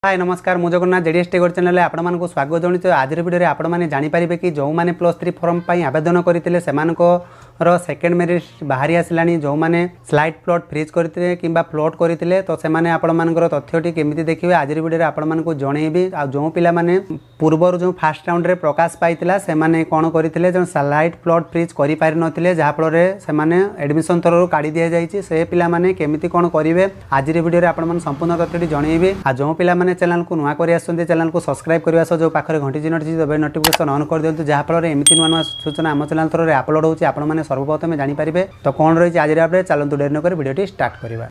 हाय नमस्कार मु Jagannath JDS Tagore channel में आपण मानक स्वागत जनित आज वीडियो आपण मैंने जानीपारे कि जो मैंने +3 फॉर्म पर आवेदन करते सेकेंड मेरिट बाहरी आसला जो मैंने स्लाइड प्लॉट फ्रीज करते कि फ्लोट करते तो सेमाने आपण मानकर तथ्यटी केमिति देखिए आज वीडियो आपण मानक जनइबी आ जो पिला माने पूर्वर जो फास्ट राउंड रे प्रकाश पाइतिला से माने कोन करथिले जो स्लाइड प्लॉट फ्रीज करि पारि नथिले जहा फल रे से माने एडमिशन तरह काढी दिया जायछि से पिला माने केमिति कोन करिवे आज वीडियो रे आपण माने संपूर्ण तथ्यटी जनइबी आ जो पिला माने चैनल को नुआ करि आसुंते चैनल को सब्सक्राइब करबा सो जो पाखरे घंटी चिन्ह अछि दबे नोटिफिकेशन ऑन कर दियंतु जहा फल रे एमिति नुआ सूचना हम चैनल तरह रे अपलोड होछि आपण माने सर्वप्रथम जानि पारिबे तो कोन रही आज अपडेट चलंतु देर न कर वीडियोटी स्टार्ट करबा।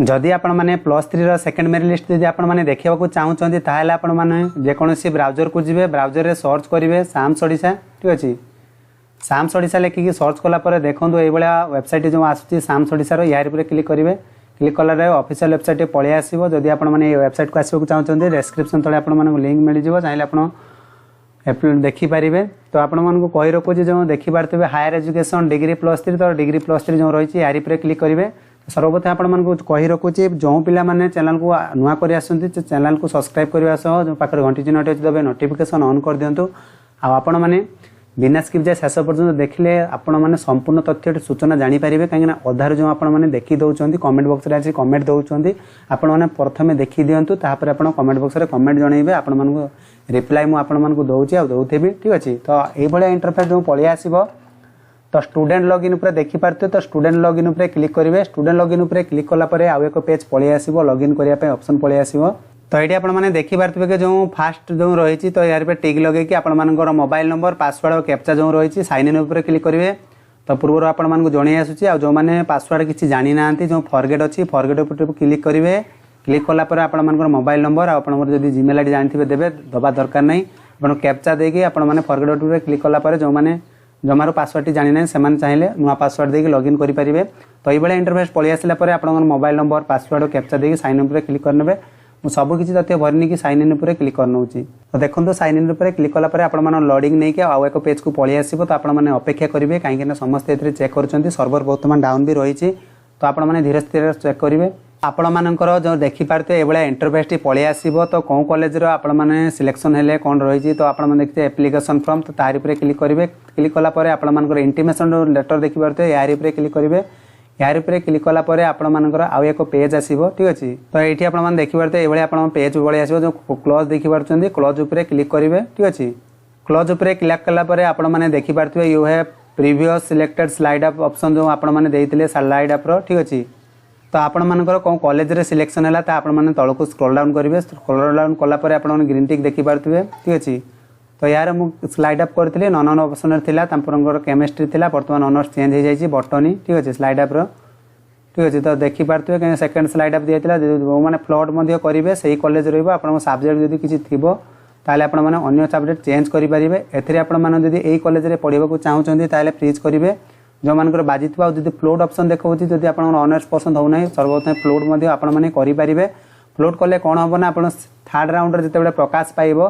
जदि आपण माने +3 सेकेंड मेरिट लिस्ट जदि आपण माने देखिबा को चाहउछंती ताहेला आपण माने जे कोनोसी ब्राउजर को जिवे ब्राउजर रे सर्च करिवे साम्स ओडिसा ठीक अछि साम्स ओडिसा लेखि कि सर्च कला पर देखंतु ए बळा वेबसाइट जो आसुची साम्स ओडिसा रो यार पर क्लिक करिवे क्लिक कला ऑफिशियल वेबसाइट पळे आसीबो जदि आपण माने वेबसाइट को आसीबो चाहउछंती डिस्क्रिप्शन तळे आपण माने लिंक मिल जिवो चाहिले आपण देखि पारिबे तो आपण माने को कहि रखो जे जो देखि पारतबे हायर एजुकेशन डिग्री +3 तो डिग्री +3 जो रहिछि यारी पर क्लिक करिवे सर्वप्रथम आपण माने को कहि रखो जे जो पिला माने चैनल को नुआ करि आसंती चैनल को सब्सक्राइब करबा सह जो पाखर घंटी चिन्ह अछि दबे नोटिफिकेशन ऑन कर दियंतु आ आपण माने बिना स्किप जे शेष पर्यंत देखले आपण माने संपूर्ण तथ्य सूचना जानि पारिबे काहेना अधार जो आपण माने देखि दउचंती कमेंट बॉक्स रे आसी कमेंट दउचंती आपण माने प्रथमे देखि दियंतु तापर आपण कमेंट बॉक्स रे कमेंट जणैबे आपण माने को रिप्लाई मु आपण माने को दउची आ दउथेबी ठीक अछि तो एई भलिया इंटरफेस जो पळे आसीबो तो स्टूडेंट लॉगिन ऊपर देखि पारते तो स्टूडेंट लॉगिन ऊपर क्लिक करिवे स्टूडेंट लॉगिन ऊपर क्लिक कला परे आ एक पेज पळे आसीबो लॉगिन करिया पे ऑप्शन पळे आसीबो तो ये आपण माने देखि पारते कि जो फास्ट जो रही तो यार पे टिक लगे कि आपण मानकर मोबाइल नंबर पासवर्ड और कैप्चा जो रही साइन इन ऊपर क्लिक करिवे तो पूर्व आपण मानक जणै आसुची आ जो माने पासवर्ड किछि जानि नांती जो फॉरगेट अछि फॉरगेट ऊपर क्लिक करिवे क्लिक कला पर आपण मानकर मोबाइल नंबर आ आपण जदी जीमेल आईडी जानथिबे देबे दबा दरकार नै आपण कैप्चा देकी आपण माने फॉरगेट ऊपर क्लिक कला पर जो माने जमारो पासवर्ड जानि नै सेमान चाहिले नुआ पासवर्ड देकी लॉगिन करि परिबे तो एई बळे इंटरफेस पळि आसिला पर आपण मोबाइल नंबर पासवर्ड और कैप्चा देकी साइन इन ऊपर क्लिक करनेबे मु सब किछि तथ्य भरनी कि साइन इन ऊपर क्लिक करनउची तो देखंतो साइन इन ऊपर क्लिक कला पर आपण माने लोडिंग नै के आ एक पेज को पळि आसीबो तो आपण माने अपेक्षा करिवे काहे कि समस्त एथरे चेक करचंती सर्वर वर्तमान डाउन भी रहिछि तो आपण माने धीरे धीरे चेक करिवे आपण मानकर जो देखि पारते ए बळे इंटरफेस टी पळि आसीबो तो कोन कॉलेज रो आपण माने सिलेक्शन हेले कोन रहिछि तो आपण माने देखते एप्लीकेशन फॉर्म तो तारि ऊपर क्लिक करिवे क्लिक कला पर आपण मानकर इंटीमेशन लेटर देखि पारते यारी ऊपर क्लिक करिवे यार ऊपर क्लिक कला पर आपण मानकर आ एक पेज आसीबो ठीक अछि तो एठी आपण माने देखि पारते ए बळे आपण पेज बळे आसीबो जो क्लोज देखि पारछंती क्लोज ऊपर क्लिक करिवे ठीक अछि क्लोज ऊपर क्लिक कला पर आपण माने देखि पारते you have previous selected slide up option जो आपण माने देइतिले स्लाइड अप रो ठीक अछि तो आपण मानकर कोन कॉलेज रे सिलेक्शन हला त आपण माने तळको स्क्रॉल डाउन करिवे स्क्रॉल डाउन कला पर आपण माने ग्रीन टिक देखि पारथिबे ठीक अछि तो यार मु स्लाइड अप करथिले नॉन ऑप्शन रे थिला तंपरंगर केमिस्ट्री थिला वर्तमान ऑनर्स चेंज हो जाईची बॉटनी ठीक अछि स्लाइड अप रो ठीक अछि तो देखि पारथिबे कि सेकंड स्लाइड अप दियतिला जो माने फ्लॉट मध्ये करिवे सेही कॉलेज रहइबो आपण सब्जेक्ट जदी किछि थिबो ताले आपण माने अन्य सब्जेक्ट चेंज करि परिबे एथिरे आपण माने जदी एही कॉलेज रे पढिबा को चाहउचंती ताले फ्रीज करिवे जो मानकर बाजितबा जदी फ्लोट ऑप्शन देखौती जदी आपण ऑनर्स पसंद हो नै सर्वप्रथम फ्लोट मध्ये आपण माने करि परिबे फ्लोट कले कोन होबो ना आपण थर्ड राउंड रे जते बेले प्रकाश पाइबो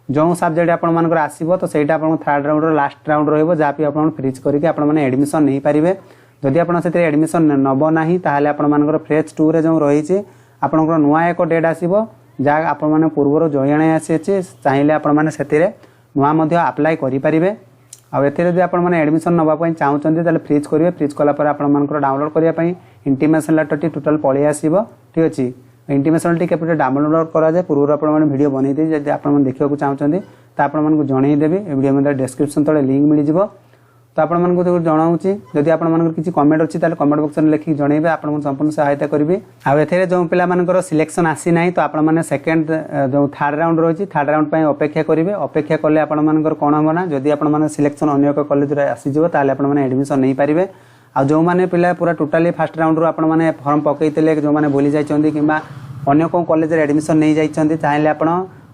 जो सब्जेक्ट आपण मानकर आसीबो तो सेटा आपण थर्ड राउंड रो लास्ट राउंड रहइबो जापि आपण फ्रीज करिके आपण माने एडमिशन नै परिबे जदी आपण सेते एडमिशन नबो नाही ताहाले आपण मानकर फेज 2 रे जो रहिछि आपनकर नुआ एक डेट आसीबो जा आपण माने पूर्वरो जयणे आसीछि चाहिले आपण माने सेतिरे नुआ मध्ये अप्लाई करि परिबे आ एथिरे जे आपण माने एडमिशन नबा पई चाहउचंती ताले फ्रीज करिवे फ्रीज कला पर आपण मानकर डाउनलोड करिया पई इंटीमेशन लेटर टी टोटल पळि आसीबो ठीक अछि इंटीमेशन टी केपटे डाउनलोड करा जाय पूर्व आपण माने वीडियो बनै दे जे आपण माने देखिबा को चाहउचंती त आपण मानकु जणै देबी ए वीडियो मध्ये डिस्क्रिप्शन तळे लिंक मिलि जिवो तो आपण मानकु तो जणाउची जदि आपण मानकर किछि कमेंट अछि ताले कमेंट बॉक्स रे लिखि जणैबे आपण मन संपूर्ण सहायता करबी आ एथिरे जो पिला मानकर सिलेक्शन आसी नाही तो आपण माने सेकंड जो थर्ड राउंड रहिछि थर्ड राउंड पई अपेक्षा करिवे अपेक्षा करले आपण मानकर कोन होना जदि आपण माने सिलेक्शन अन्य एक कॉलेज रे आसी जिवो ताले आपण माने एडमिशन नै पारिबे आ जो माने पिला पूरा टोटली फर्स्ट राउंड रो आपण माने फॉर्म पकैतिले जो माने बोली जायचंदी किबा अन्य को कॉलेज रे एडमिशन नै जायचंदी चाहिले आपण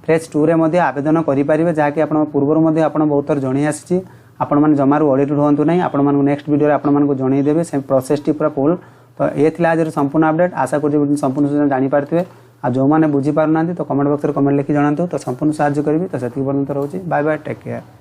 फेज 2 रे मध्ये आवेदन करि पारिबे जाके आपण पूर्वर मध्ये आपण बहुतर जणी आसी आपण माने जमारू ऑडिट होंतु नै आपण माने नेक्स्ट वीडियो रे आपण माने जणै देबे से प्रोसेस टी पूरा फुल तो ए थिला आज संपूर्ण अपडेट आशा करछि संपूर्ण सूचना जानि पारथिबे आ जो माने बुझी पारनांती तो कमेंट बॉक्स रे कमेंट लिखि जणांतु तो संपूर्ण सहाय्य करबी तो सेति पर्यंत रहउची बाय बाय टेक केयर।